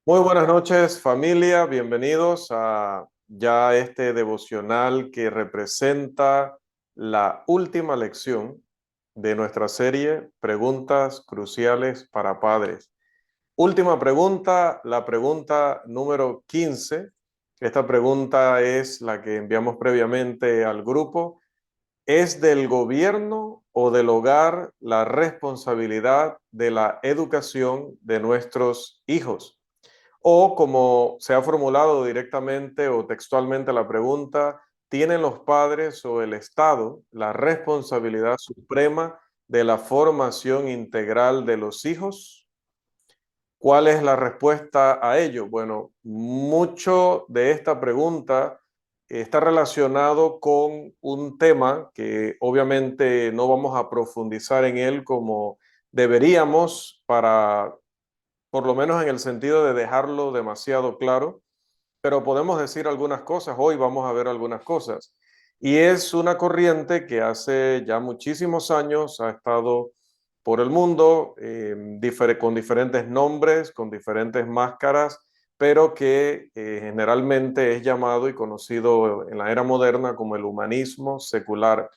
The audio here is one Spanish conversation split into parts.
Muy buenas noches, familia. Bienvenidos a ya este devocional que representa la última lección de nuestra serie Preguntas Cruciales para Padres. Última pregunta, la pregunta número 15. Esta pregunta es la que enviamos previamente al grupo. ¿Es del gobierno o del hogar la responsabilidad de la educación de nuestros hijos? O como se ha formulado directamente o textualmente la pregunta, ¿tienen los padres o el Estado la responsabilidad suprema de la formación integral de los hijos? ¿Cuál es la respuesta a ello? Bueno, mucho de esta pregunta está relacionado con un tema que obviamente no vamos a profundizar en él como deberíamos para, por lo menos en el sentido de dejarlo demasiado claro, pero podemos decir algunas cosas. Hoy vamos a ver algunas cosas. Y es una corriente que hace ya muchísimos años ha estado por el mundo con diferentes nombres, con diferentes máscaras, pero que generalmente es llamado y conocido en la era moderna como el humanismo secular.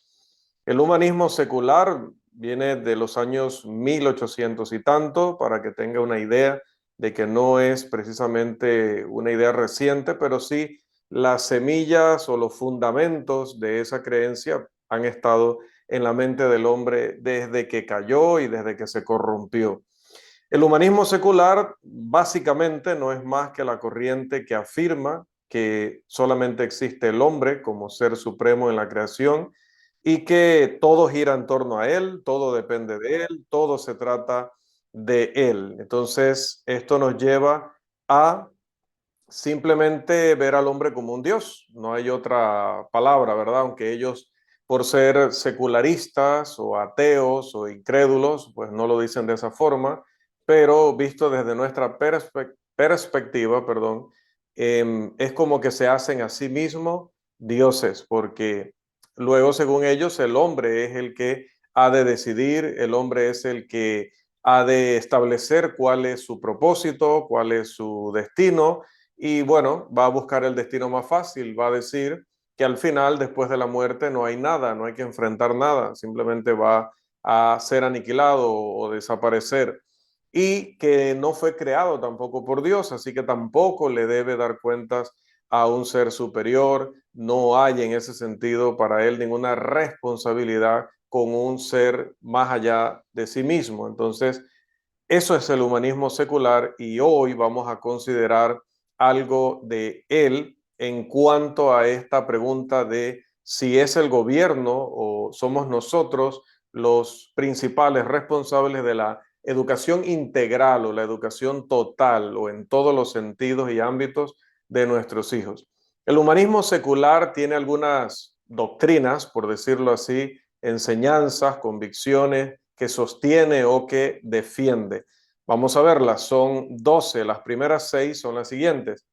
El humanismo secular viene de los años 1800 y tanto, para que tenga una idea de que no es precisamente una idea reciente, pero sí las semillas o los fundamentos de esa creencia han estado en la mente del hombre desde que cayó y desde que se corrompió. El humanismo secular básicamente no es más que la corriente que afirma que solamente existe el hombre como ser supremo en la creación y que todo gira en torno a él, todo depende de él, todo se trata de él. Entonces, esto nos lleva a simplemente ver al hombre como un dios. No hay otra palabra, ¿verdad? Aunque ellos, por ser secularistas o ateos o incrédulos, pues no lo dicen de esa forma, pero visto desde nuestra perspectiva, perdón, es como que se hacen a sí mismos dioses, porque luego, según ellos, el hombre es el que ha de decidir, el hombre es el que ha de establecer cuál es su propósito, cuál es su destino, y bueno, va a buscar el destino más fácil, va a decir que al final, después de la muerte, no hay nada, no hay que enfrentar nada, simplemente va a ser aniquilado o desaparecer. Y que no fue creado tampoco por Dios, así que tampoco le debe dar cuentas a un ser superior, no hay en ese sentido para él ninguna responsabilidad con un ser más allá de sí mismo. Entonces, eso es el humanismo secular y hoy vamos a considerar algo de él en cuanto a esta pregunta de si es el gobierno o somos nosotros los principales responsables de la educación integral o la educación total o en todos los sentidos y ámbitos de nuestros hijos. El humanismo secular tiene algunas doctrinas, por decirlo así, enseñanzas, convicciones que sostiene o que defiende. Vamos a verlas, son 12. Las primeras 6 son las siguientes.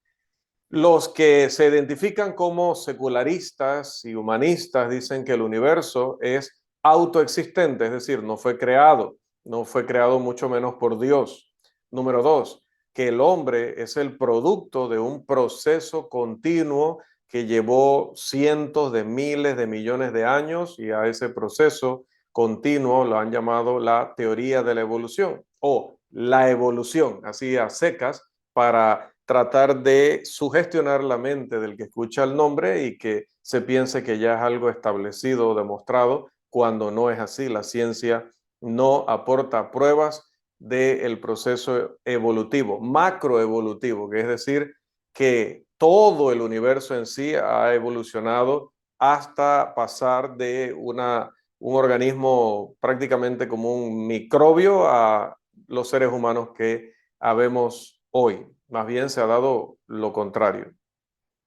Los que se identifican como secularistas y humanistas dicen que el universo es autoexistente, es decir, no fue creado, no fue creado mucho menos por Dios. Número 2, que el hombre es el producto de un proceso continuo que llevó cientos de miles de millones de años, y a ese proceso continuo lo han llamado la teoría de la evolución o la evolución, así a secas, para tratar de sugestionar la mente del que escucha el nombre y que se piense que ya es algo establecido o demostrado, cuando no es así. La ciencia no aporta pruebas del proceso evolutivo, macroevolutivo, que es decir, que todo el universo en sí ha evolucionado hasta pasar de un organismo prácticamente como un microbio a los seres humanos que habemos hoy. Más bien se ha dado lo contrario,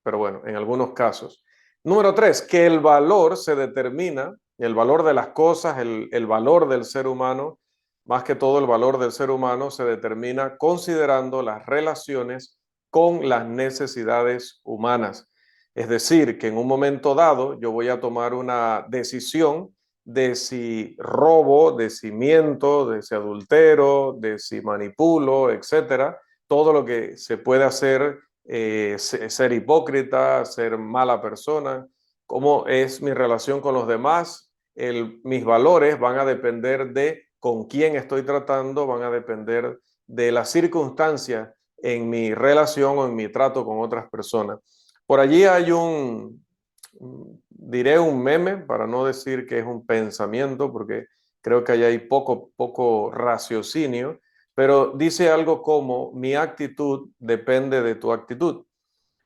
pero bueno, en algunos casos. Número 3, que el valor se determina, el valor de las cosas, el valor del ser humano, más que todo el valor del ser humano se determina considerando las relaciones con las necesidades humanas. Es decir, que en un momento dado yo voy a tomar una decisión de si robo, de si miento, de si adultero, de si manipulo, etcétera, todo lo que se puede hacer, ser hipócrita, ser mala persona, cómo es mi relación con los demás. Mis valores van a depender de con quién estoy tratando, van a depender de las circunstancias en mi relación o en mi trato con otras personas. Por allí hay diré un meme, para no decir que es un pensamiento, porque creo que allá hay poco raciocinio, pero dice algo como: mi actitud depende de tu actitud.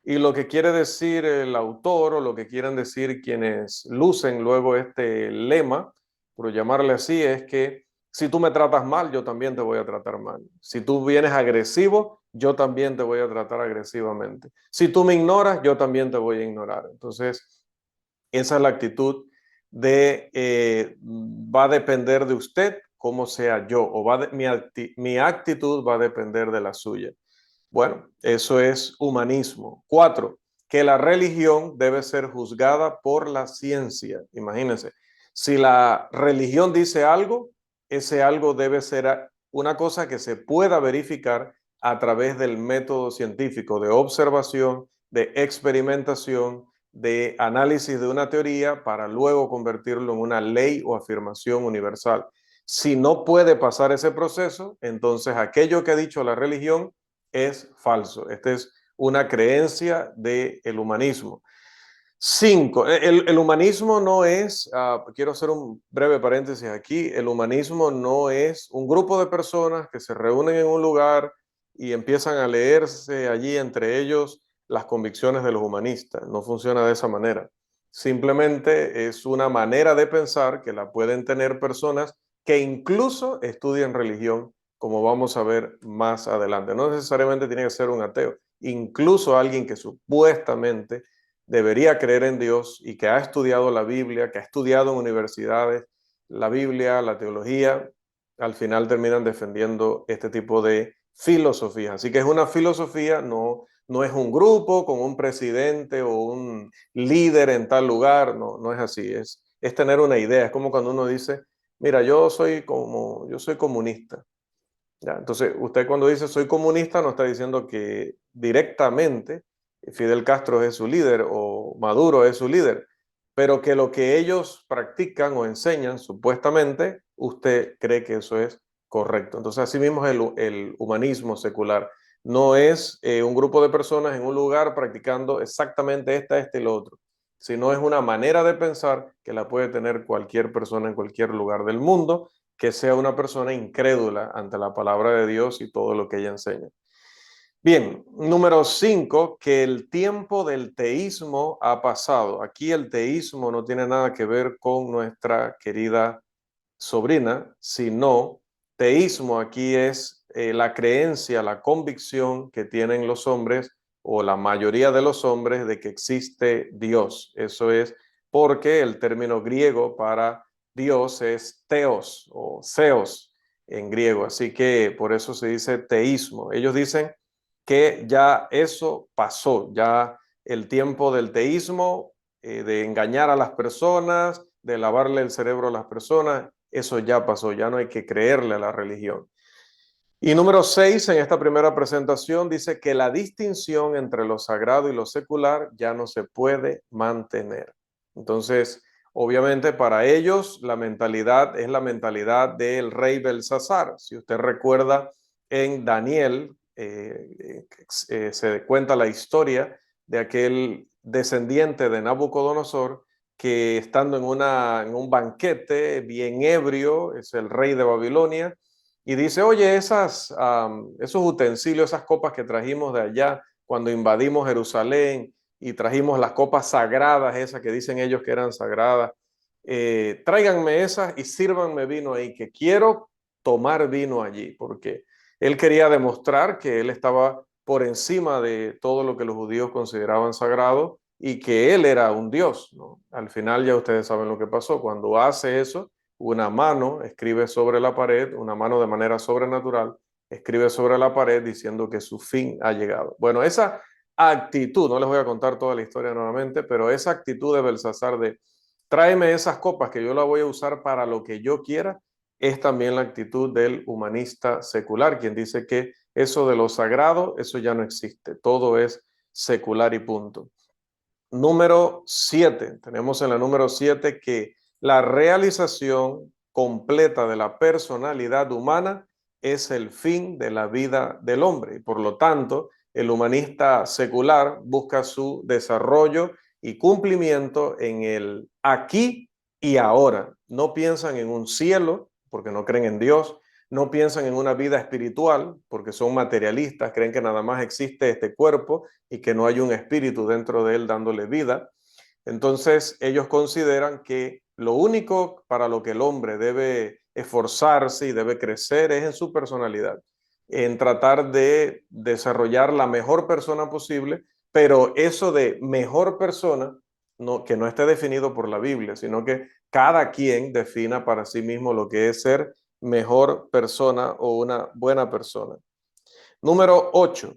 Y lo que quiere decir el autor, o lo que quieren decir quienes lucen luego este lema, por llamarle así, es que si tú me tratas mal, yo también te voy a tratar mal. Si tú vienes agresivo, yo también te voy a tratar agresivamente. Si tú me ignoras, yo también te voy a ignorar. Entonces, esa es la actitud va a depender de usted cómo sea yo, o mi actitud va a depender de la suya. Bueno, eso es humanismo. 4, que la religión debe ser juzgada por la ciencia. Imagínense, si la religión dice algo, ese algo debe ser una cosa que se pueda verificar a través del método científico de observación, de experimentación, de análisis de una teoría para luego convertirlo en una ley o afirmación universal. Si no puede pasar ese proceso, entonces aquello que ha dicho la religión es falso. Esta es una creencia del humanismo. 5, el humanismo no es, quiero hacer un breve paréntesis aquí, el humanismo no es un grupo de personas que se reúnen en un lugar y empiezan a leerse allí entre ellos las convicciones de los humanistas. No funciona de esa manera. Simplemente es una manera de pensar que la pueden tener personas que incluso estudian religión, como vamos a ver más adelante. No necesariamente tiene que ser un ateo, incluso alguien que supuestamente debería creer en Dios y que ha estudiado la Biblia, que ha estudiado en universidades la Biblia, la teología, al final terminan defendiendo este tipo de filosofías. Así que es una filosofía, no es un grupo con un presidente o un líder en tal lugar, no es así, es tener una idea. Es como cuando uno dice: mira, yo soy comunista. ¿Ya? Entonces, usted cuando dice soy comunista, no está diciendo que directamente Fidel Castro es su líder o Maduro es su líder, pero que lo que ellos practican o enseñan, supuestamente, usted cree que eso es correcto. Entonces, así mismo es el humanismo secular. No es un grupo de personas en un lugar practicando exactamente este y lo otro, sino es una manera de pensar que la puede tener cualquier persona en cualquier lugar del mundo, que sea una persona incrédula ante la palabra de Dios y todo lo que ella enseña. Bien, número 5, que el tiempo del teísmo ha pasado. Aquí el teísmo no tiene nada que ver con nuestra querida sobrina, sino teísmo aquí es la creencia, la convicción que tienen los hombres o la mayoría de los hombres de que existe Dios. Eso es porque el término griego para Dios es teos o theos en griego, así que por eso se dice teísmo. Ellos dicen que ya eso pasó, ya el tiempo del teísmo, de engañar a las personas, de lavarle el cerebro a las personas, eso ya pasó, ya no hay que creerle a la religión. Y número 6, en esta primera presentación, dice que la distinción entre lo sagrado y lo secular ya no se puede mantener. Entonces, obviamente para ellos la mentalidad es la mentalidad del rey Belsasar. Si usted recuerda, en Daniel se cuenta la historia de aquel descendiente de Nabucodonosor que, estando en un banquete bien ebrio, es el rey de Babilonia, y dice: oye, esos utensilios, esas copas que trajimos de allá cuando invadimos Jerusalén y trajimos las copas sagradas, esas que dicen ellos que eran sagradas, tráiganme esas y sírvanme vino ahí, que quiero tomar vino allí, porque él quería demostrar que él estaba por encima de todo lo que los judíos consideraban sagrado y que él era un dios, ¿no? Al final ya ustedes saben lo que pasó. Cuando hace eso, una mano escribe sobre la pared, una mano de manera sobrenatural, escribe sobre la pared diciendo que su fin ha llegado. Bueno, esa actitud, no les voy a contar toda la historia nuevamente, pero esa actitud de Belsasar de tráeme esas copas que yo la voy a usar para lo que yo quiera, es también la actitud del humanista secular, quien dice que eso de lo sagrado, eso ya no existe. Todo es secular y punto. Número 7, tenemos en la número 7 que la realización completa de la personalidad humana es el fin de la vida del hombre y por lo tanto el humanista secular busca su desarrollo y cumplimiento en el aquí y ahora. No piensan en un cielo porque no creen en Dios, no piensan en una vida espiritual porque son materialistas, creen que nada más existe este cuerpo y que no hay un espíritu dentro de él dándole vida. Entonces ellos consideran que lo único para lo que el hombre debe esforzarse y debe crecer es en su personalidad, en tratar de desarrollar la mejor persona posible, pero eso de mejor persona, no, que no esté definido por la Biblia, sino que cada quien defina para sí mismo lo que es ser mejor persona o una buena persona. Número 8,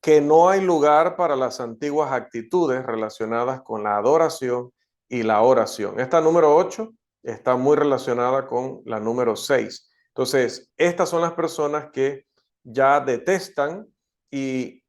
que no hay lugar para las antiguas actitudes relacionadas con la adoración y la oración. Esta número 8 está muy relacionada con la número 6. Entonces, estas son las personas que ya detestan y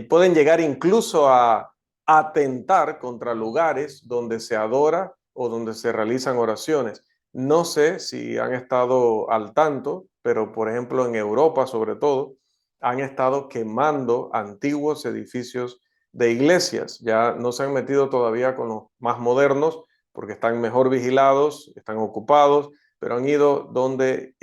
pueden llegar incluso a atentar contra lugares donde se adora o donde se realizan oraciones. No sé si han estado al tanto, pero por ejemplo en Europa sobre todo, han estado quemando antiguos edificios de iglesias. Ya no se han metido todavía con los más modernos porque están mejor vigilados, están ocupados, pero han ido donde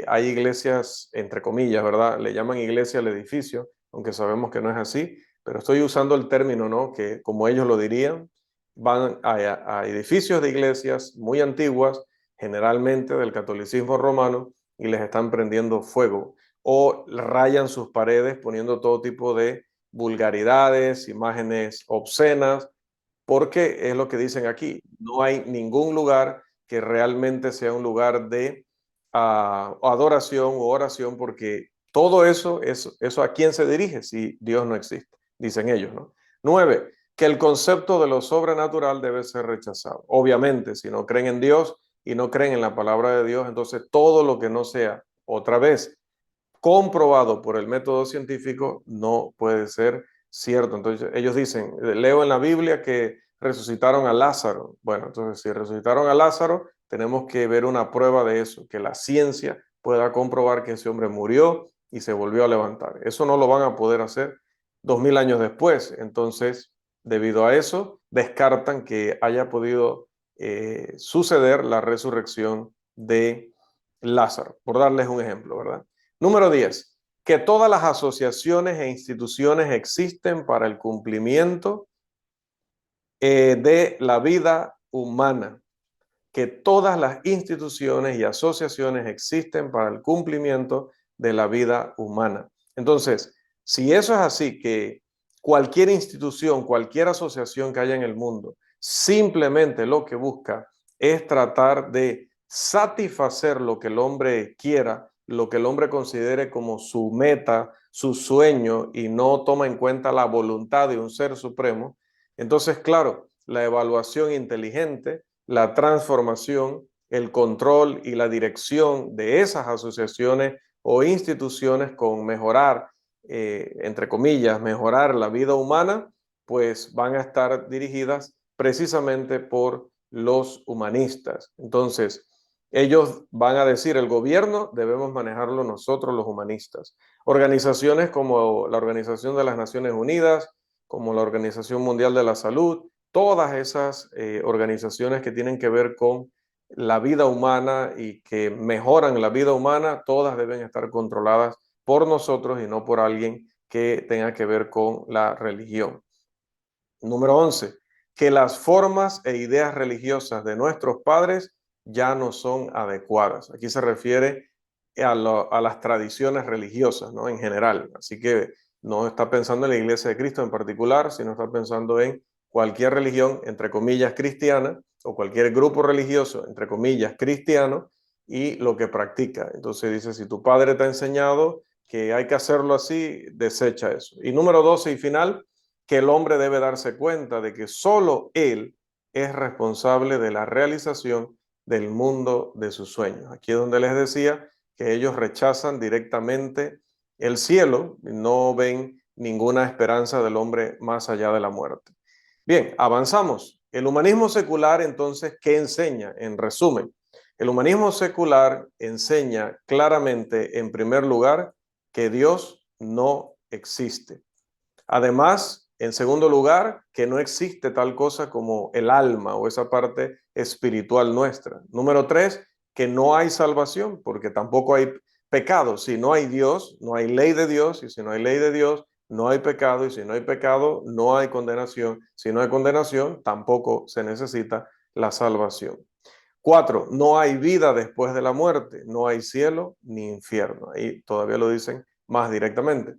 hay iglesias, entre comillas, ¿verdad? Le llaman iglesia al edificio, aunque sabemos que no es así, pero estoy usando el término, ¿no? Que como ellos lo dirían, van a edificios de iglesias muy antiguas, generalmente del catolicismo romano, y les están prendiendo fuego o rayan sus paredes poniendo todo tipo de vulgaridades, imágenes obscenas, porque es lo que dicen aquí, no hay ningún lugar que realmente sea un lugar de adoración o oración, porque todo eso a quién se dirige si Dios no existe, dicen ellos, ¿no? 9, que el concepto de lo sobrenatural debe ser rechazado. Obviamente, si no creen en Dios y no creen en la palabra de Dios, entonces todo lo que no sea, otra vez, comprobado por el método científico, no puede ser cierto. Entonces ellos dicen, leo en la Biblia que resucitaron a Lázaro. Bueno, entonces si resucitaron a Lázaro, tenemos que ver una prueba de eso, que la ciencia pueda comprobar que ese hombre murió y se volvió a levantar. Eso no lo van a poder hacer 2000 años después. Entonces, debido a eso, descartan que haya podido suceder la resurrección de Lázaro, por darles un ejemplo, ¿verdad? Número 10, que todas las asociaciones e instituciones existen para el cumplimiento de la vida humana, que todas las instituciones y asociaciones existen para el cumplimiento de la vida humana. Entonces, si eso es así, que cualquier institución, cualquier asociación que haya en el mundo, simplemente lo que busca es tratar de satisfacer lo que el hombre quiera, lo que el hombre considere como su meta, su sueño, y no toma en cuenta la voluntad de un ser supremo, entonces, claro, la evaluación inteligente, la transformación, el control y la dirección de esas asociaciones o instituciones con mejorar, entre comillas, mejorar la vida humana, pues van a estar dirigidas precisamente por los humanistas. Entonces, ellos van a decir, el gobierno debemos manejarlo nosotros los humanistas. Organizaciones como la Organización de las Naciones Unidas, como la Organización Mundial de la Salud, todas esas organizaciones que tienen que ver con la vida humana y que mejoran la vida humana, todas deben estar controladas por nosotros y no por alguien que tenga que ver con la religión. Número 11, que las formas e ideas religiosas de nuestros padres ya no son adecuadas. Aquí se refiere a las tradiciones religiosas, ¿no? En general. Así que no está pensando en la Iglesia de Cristo en particular, sino está pensando en cualquier religión, entre comillas, cristiana, o cualquier grupo religioso, entre comillas, cristiano, y lo que practica. Entonces dice, si tu padre te ha enseñado que hay que hacerlo así, desecha eso. Y número 12 y final, que el hombre debe darse cuenta de que solo él es responsable de la realización del mundo de sus sueños. Aquí es donde les decía que ellos rechazan directamente el cielo, no ven ninguna esperanza del hombre más allá de la muerte. Bien, avanzamos. El humanismo secular, entonces, ¿qué enseña? En resumen, el humanismo secular enseña claramente, en primer lugar, que Dios no existe. Además, en segundo lugar, que no existe tal cosa como el alma o esa parte espiritual nuestra. Número tres, que no hay salvación porque tampoco hay pecado. Si no hay Dios, no hay ley de Dios, y si no hay ley de Dios, no hay pecado, y si no hay pecado, no hay condenación. Si no hay condenación, tampoco se necesita la salvación. Cuatro, no hay vida después de la muerte, no hay cielo ni infierno. Ahí todavía lo dicen más directamente.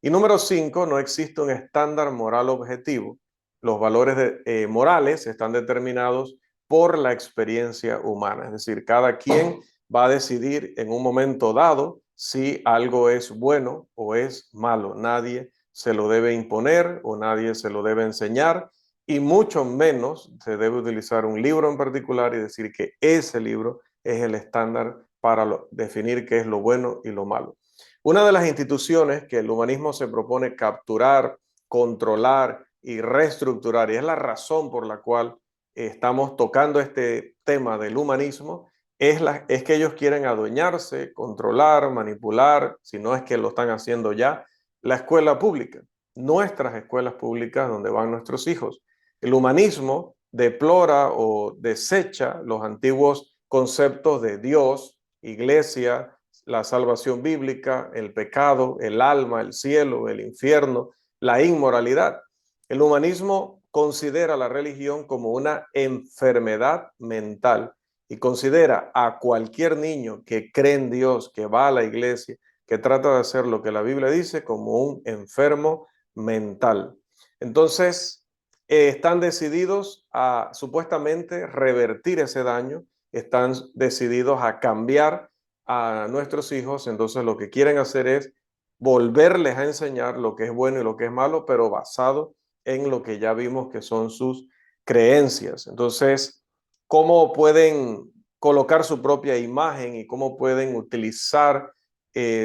Y número cinco, no existe un estándar moral objetivo. Los valores morales están determinados por la experiencia humana, es decir, cada quien va a decidir en un momento dado si algo es bueno o es malo. Nadie se lo debe imponer o nadie se lo debe enseñar, y mucho menos se debe utilizar un libro en particular y decir que ese libro es el estándar para definir qué es lo bueno y lo malo. Una de las instituciones que el humanismo se propone capturar, controlar y reestructurar, y es la razón por la cual estamos tocando este tema del humanismo, es que ellos quieren adueñarse, controlar, manipular, si no es que lo están haciendo ya, la escuela pública, nuestras escuelas públicas donde van nuestros hijos. El humanismo deplora o desecha los antiguos conceptos de Dios, iglesia, la salvación bíblica, el pecado, el alma, el cielo, el infierno, la inmoralidad. El humanismo considera la religión como una enfermedad mental y considera a cualquier niño que cree en Dios, que va a la iglesia, que trata de hacer lo que la Biblia dice, como un enfermo mental. Entonces, están decididos a supuestamente revertir ese daño, están decididos a cambiar a nuestros hijos. Entonces lo que quieren hacer es volverles a enseñar lo que es bueno y lo que es malo, pero basado en lo que ya vimos que son sus creencias. Entonces, ¿cómo pueden colocar su propia imagen y cómo pueden utilizar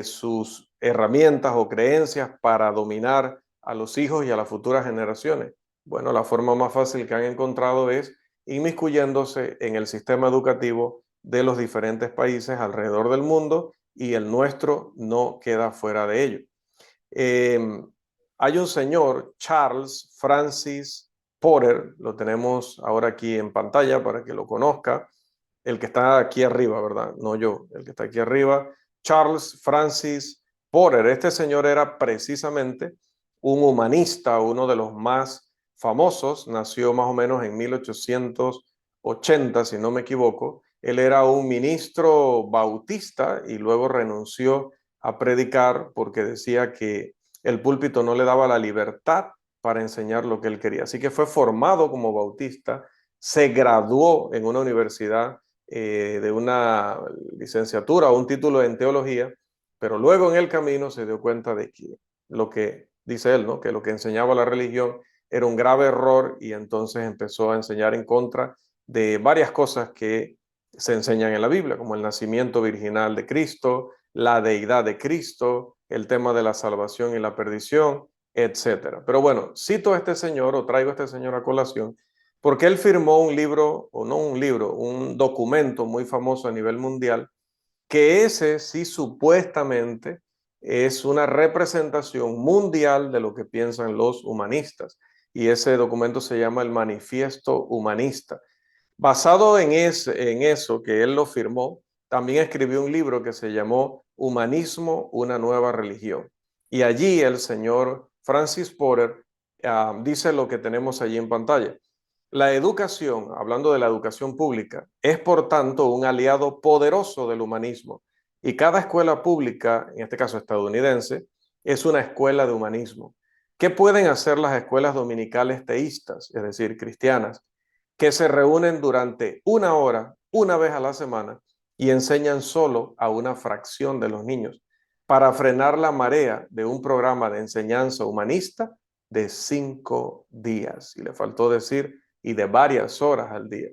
sus herramientas o creencias para dominar a los hijos y a las futuras generaciones? Bueno, la forma más fácil que han encontrado es inmiscuyéndose en el sistema educativo de los diferentes países alrededor del mundo, y el nuestro no queda fuera de ello. Eh, Hay un señor, Charles Francis Porter, lo tenemos ahora aquí en pantalla para que lo conozca, el que está aquí arriba, ¿verdad? No yo, el que está aquí arriba, Charles Francis Porter. Este señor era precisamente un humanista, uno de los más famosos, nació más o menos en 1880, si no me equivoco. Él era un ministro bautista y luego renunció a predicar porque decía que el púlpito no le daba la libertad para enseñar lo que él quería. Así que fue formado como bautista, se graduó en una universidad de una licenciatura o un título en teología, pero luego en el camino se dio cuenta de que lo que dice él, ¿no? Que lo que enseñaba la religión era un grave error, y entonces empezó a enseñar en contra de varias cosas que se enseñan en la Biblia, como el nacimiento virginal de Cristo, la deidad de Cristo, el tema de la salvación y la perdición, etcétera. Pero bueno, cito a este señor o traigo a este señor a colación porque él firmó un libro, o no un libro, un documento muy famoso a nivel mundial, que ese sí supuestamente es una representación mundial de lo que piensan los humanistas. Y ese documento se llama el Manifiesto Humanista. Basado en eso que él lo firmó, también escribió un libro que se llamó Humanismo, una nueva religión. Y allí el señor Francis Porter dice lo que tenemos allí en pantalla. La educación, hablando de la educación pública, es por tanto un aliado poderoso del humanismo, y cada escuela pública, en este caso estadounidense, es una escuela de humanismo. ¿Qué pueden hacer las escuelas dominicales teístas, es decir, cristianas, que se reúnen durante una hora, una vez a la semana, y enseñan solo a una fracción de los niños para frenar la marea de un programa de enseñanza humanista de 5 días? Y le faltó decir, y de varias horas al día.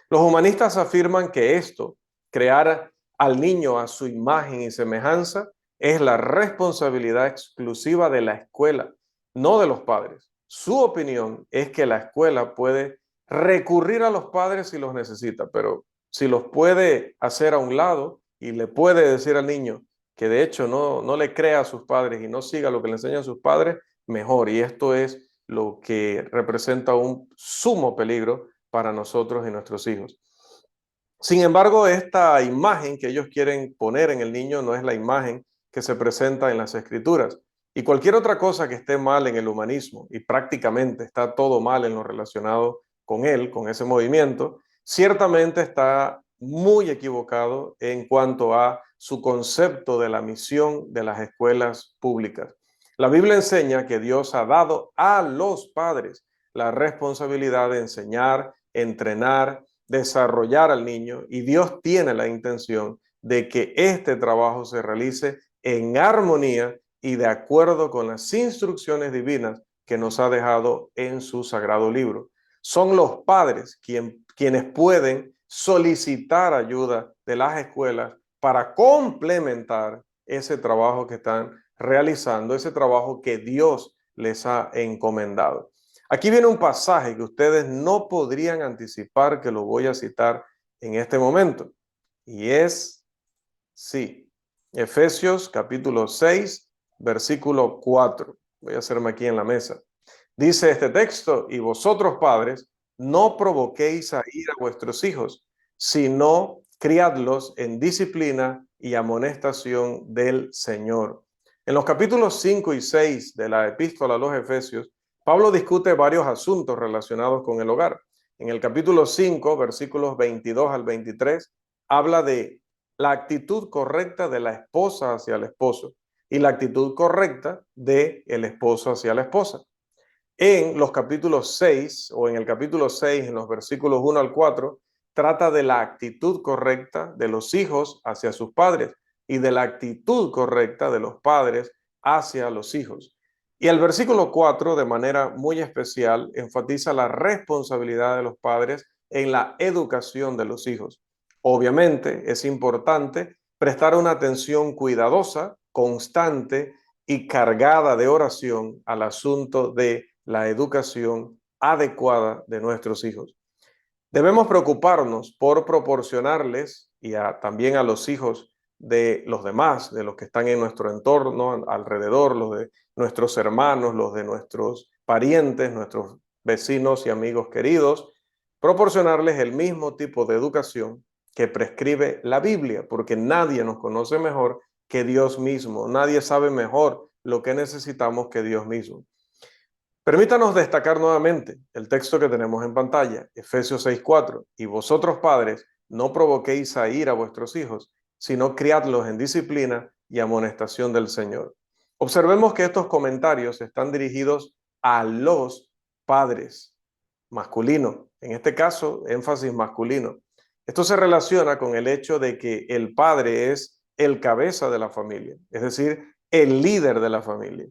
Los humanistas afirman que esto, crear al niño a su imagen y semejanza, es la responsabilidad exclusiva de la escuela, no de los padres. Su opinión es que la escuela puede recurrir a los padres si los necesita, pero si los puede hacer a un lado y le puede decir al niño que de hecho no le crea a sus padres y no siga lo que le enseñan sus padres, mejor. Y esto es lo que representa un sumo peligro para nosotros y nuestros hijos. Sin embargo, esta imagen que ellos quieren poner en el niño no es la imagen que se presenta en las escrituras. Y cualquier otra cosa que esté mal en el humanismo, y prácticamente está todo mal en lo relacionado con él, con ese movimiento, ciertamente está muy equivocado en cuanto a su concepto de la misión de las escuelas públicas. La Biblia enseña que Dios ha dado a los padres la responsabilidad de enseñar, entrenar, desarrollar al niño, y Dios tiene la intención de que este trabajo se realice en armonía y de acuerdo con las instrucciones divinas que nos ha dejado en su sagrado libro. Son los padres quienes pueden solicitar ayuda de las escuelas para complementar ese trabajo que están realizando, ese trabajo que Dios les ha encomendado. Aquí viene un pasaje que ustedes no podrían anticipar, que lo voy a citar en este momento. Y es, sí, Efesios capítulo 6, versículo 4. Voy a hacerme aquí en la mesa. Dice este texto: y vosotros padres, no provoquéis a ira a vuestros hijos, sino criadlos en disciplina y amonestación del Señor. En los capítulos 5 y 6 de la epístola a los Efesios, Pablo discute varios asuntos relacionados con el hogar. En el capítulo 5, versículos 22 al 23, habla de la actitud correcta de la esposa hacia el esposo y la actitud correcta del esposo hacia la esposa. En los capítulos 6 o en el capítulo 6, en los versículos 1 al 4, trata de la actitud correcta de los hijos hacia sus padres y de la actitud correcta de los padres hacia los hijos. Y el versículo 4, de manera muy especial, enfatiza la responsabilidad de los padres en la educación de los hijos. Obviamente es importante prestar una atención cuidadosa, constante y cargada de oración al asunto de la educación adecuada de nuestros hijos. Debemos preocuparnos por proporcionarles también a los hijos de los demás, de los que están en nuestro entorno, alrededor, los de nuestros hermanos, los de nuestros parientes, nuestros vecinos y amigos queridos, proporcionarles el mismo tipo de educación que prescribe la Biblia, porque nadie nos conoce mejor que Dios mismo, nadie sabe mejor lo que necesitamos que Dios mismo. Permítanos destacar nuevamente el texto que tenemos en pantalla, Efesios 6:4. Y vosotros padres, no provoquéis a ira a vuestros hijos, sino criadlos en disciplina y amonestación del Señor. Observemos que estos comentarios están dirigidos a los padres masculinos, en este caso, énfasis masculino. Esto se relaciona con el hecho de que el padre es el cabeza de la familia, es decir, el líder de la familia.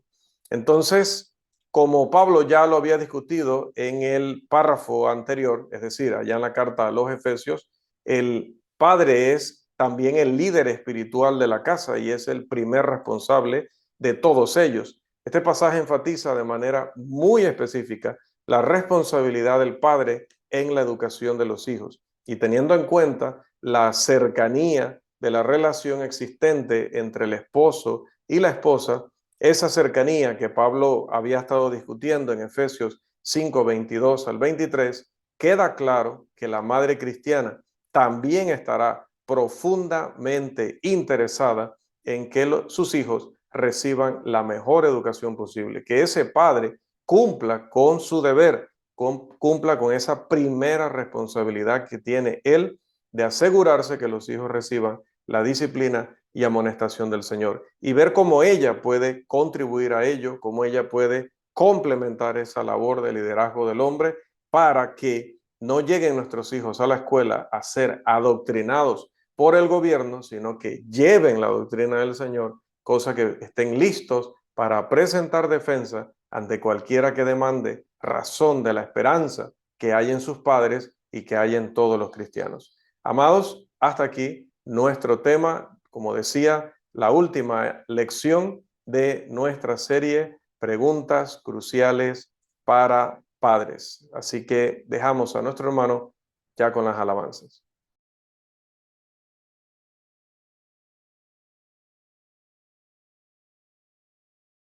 Entonces, como Pablo ya lo había discutido en el párrafo anterior, es decir, allá en la carta a los Efesios, el padre es también el líder espiritual de la casa y es el primer responsable de todos ellos. Este pasaje enfatiza de manera muy específica la responsabilidad del padre en la educación de los hijos, y teniendo en cuenta la cercanía de la relación existente entre el esposo y la esposa, esa cercanía que Pablo había estado discutiendo en Efesios 5, 22 al 23, queda claro que la madre cristiana también estará profundamente interesada en que sus hijos reciban la mejor educación posible, que ese padre cumpla con su deber, cumpla con esa primera responsabilidad que tiene él de asegurarse que los hijos reciban la disciplina y amonestación del Señor, y ver cómo ella puede contribuir a ello, cómo ella puede complementar esa labor de liderazgo del hombre para que no lleguen nuestros hijos a la escuela a ser adoctrinados por el gobierno, sino que lleven la doctrina del Señor, cosa que estén listos para presentar defensa ante cualquiera que demande razón de la esperanza que hay en sus padres y que hay en todos los cristianos. Amados, hasta aquí nuestro tema. Como decía, la última lección de nuestra serie Preguntas Cruciales para Padres. Así que dejamos a nuestro hermano ya con las alabanzas.